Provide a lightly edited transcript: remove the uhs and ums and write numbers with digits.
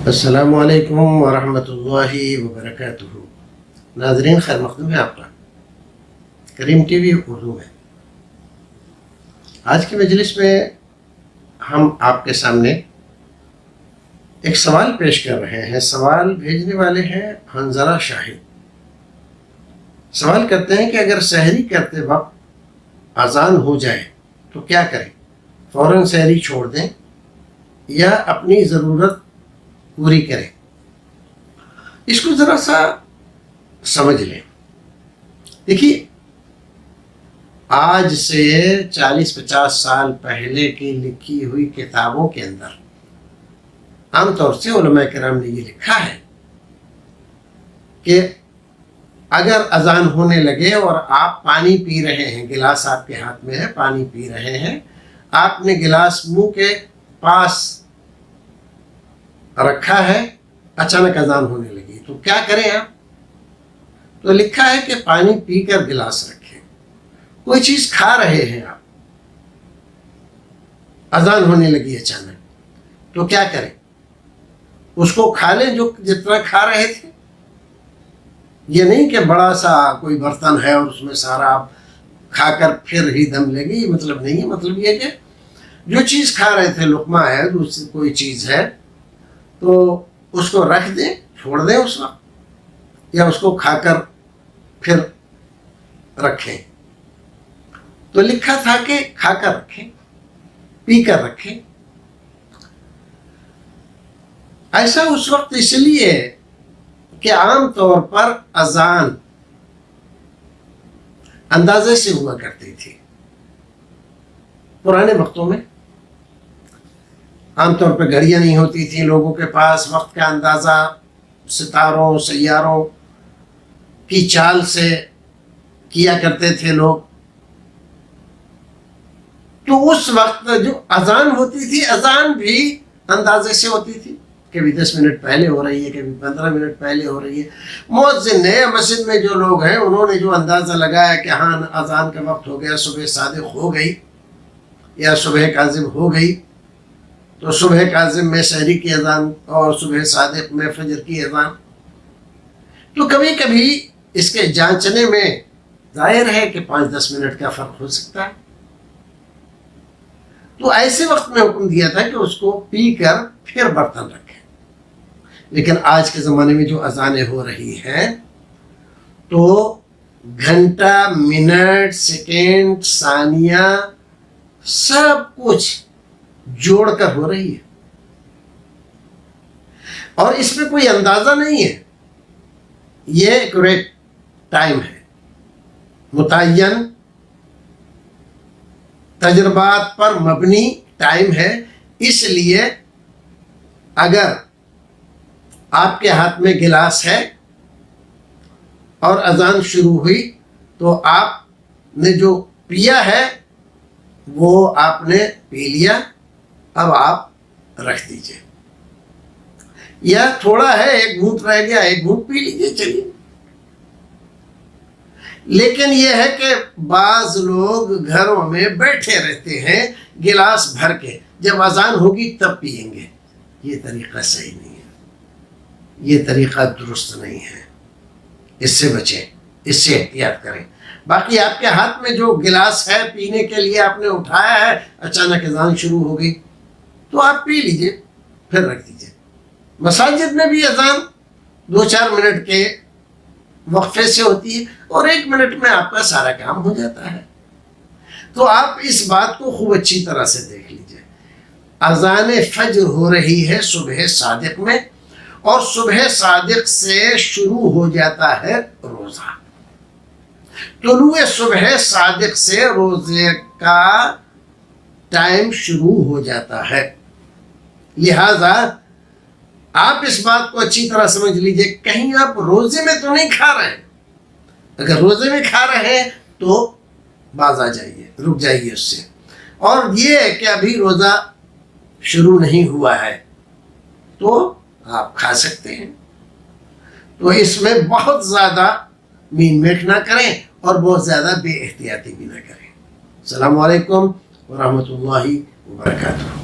السلام علیکم ورحمۃ اللہ وبرکاتہ۔ ناظرین، خیر مقدم ہے آپ کا کریم ٹی وی اردو میں۔ آج کی مجلس میں ہم آپ کے سامنے ایک سوال پیش کر رہے ہیں۔ سوال بھیجنے والے ہیں حنظلہ شاہد۔ سوال کرتے ہیں کہ اگر سحری کرتے وقت اذان ہو جائے تو کیا کریں؟ فوراً سحری چھوڑ دیں یا اپنی ضرورت پوری کریں؟ اس کو ذرا سا سمجھ لیں۔ دیکھیے، آج سے 40-50 سال پہلے کی لکھی ہوئی کتابوں کے اندر عام طور سے علماء کرام نے یہ لکھا ہے کہ اگر اذان ہونے لگے اور آپ پانی پی رہے ہیں، گلاس آپ کے ہاتھ میں ہے، پانی پی رہے ہیں، آپ نے گلاس منہ کے پاس رکھا ہے، اچانک اذان ہونے لگی تو کیا کریں آپ؟ تو لکھا ہے کہ پانی پی کر گلاس رکھیں۔ کوئی چیز کھا رہے ہیں آپ، اذان ہونے لگی اچانک، تو کیا کریں؟ اس کو کھا لیں جو جتنا کھا رہے تھے۔ یہ نہیں کہ بڑا سا کوئی برتن ہے اور اس میں سارا آپ کھا کر پھر ہی دم لے گی، یہ مطلب نہیں ہے۔ مطلب یہ کہ جو چیز کھا رہے تھے، لقمہ ہے، دوسری کوئی چیز ہے، تو اس کو رکھ دیں، چھوڑ دیں اس وقت، یا اس کو کھا کر پھر رکھیں۔ تو لکھا تھا کہ کھا کر رکھیں، پی کر رکھیں۔ ایسا اس وقت اس لیے کہ عام طور پر اذان اندازے سے ہوا کرتی تھی پرانے وقتوں میں۔ عام طور پہ گھڑیاں نہیں ہوتی تھیں لوگوں کے پاس، وقت کا اندازہ ستاروں سیاروں کی چال سے کیا کرتے تھے لوگ۔ تو اس وقت جو اذان ہوتی تھی، اذان بھی اندازے سے ہوتی تھی، کبھی 10 منٹ پہلے ہو رہی ہے، کبھی 15 منٹ پہلے ہو رہی ہے۔ مؤذن نے، مسجد میں جو لوگ ہیں، انہوں نے جو اندازہ لگایا کہ ہاں اذان کا وقت ہو گیا، صبح صادق ہو گئی یا صبح کاذب ہو گئی، تو صبح کاذب میں سحری کی اذان اور صبح صادق میں فجر کی اذان۔ تو کبھی کبھی اس کے جانچنے میں ظاہر ہے کہ 5-10 منٹ کا فرق ہو سکتا ہے۔ تو ایسے وقت میں حکم دیا تھا کہ اس کو پی کر پھر برتن رکھیں۔ لیکن آج کے زمانے میں جو اذانیں ہو رہی ہیں تو گھنٹہ، منٹ، سیکنڈ، ثانیہ سب کچھ جوڑ کر ہو رہی ہے، اور اس میں کوئی اندازہ نہیں ہے۔ یہ ایکوریٹ ٹائم ہے، متعین تجربات پر مبنی ٹائم ہے۔ اس لیے اگر آپ کے ہاتھ میں گلاس ہے اور اذان شروع ہوئی تو آپ نے جو پیا ہے وہ آپ نے پی لیا، اب آپ رکھ دیجئے، یا تھوڑا ہے، ایک گھونٹ رہ گیا، ایک گھونٹ پی لیجئے، چلیے۔ لیکن یہ ہے کہ بعض لوگ گھروں میں بیٹھے رہتے ہیں گلاس بھر کے، جب اذان ہوگی تب پئیں گے۔ یہ طریقہ صحیح نہیں ہے، یہ طریقہ درست نہیں ہے۔ اس سے بچیں، اس سے احتیاط کریں۔ باقی آپ کے ہاتھ میں جو گلاس ہے پینے کے لیے، آپ نے اٹھایا ہے، اچانک اذان شروع ہو گئی تو آپ پی لیجئے، پھر رکھ دیجئے۔ مساجد میں بھی اذان 2-4 منٹ کے وقفے سے ہوتی ہے، اور 1 منٹ میں آپ کا سارا کام ہو جاتا ہے۔ تو آپ اس بات کو خوب اچھی طرح سے دیکھ لیجئے۔ اذان فجر ہو رہی ہے صبح صادق میں، اور صبح صادق سے شروع ہو جاتا ہے روزہ۔ طلوع صبح صادق سے روزے کا ٹائم شروع ہو جاتا ہے۔ لہذا آپ اس بات کو اچھی طرح سمجھ لیجئے، کہیں آپ روزے میں تو نہیں کھا رہے ہیں۔ اگر روزے میں کھا رہے ہیں تو باز آ جائیے، رک جائیے اس سے۔ اور یہ ہے کہ ابھی روزہ شروع نہیں ہوا ہے تو آپ کھا سکتے ہیں۔ تو اس میں بہت زیادہ مین میٹ نہ کریں اور بہت زیادہ بے احتیاطی بھی نہ کریں۔ السلام علیکم ورحمۃ اللہ وبرکاتہ۔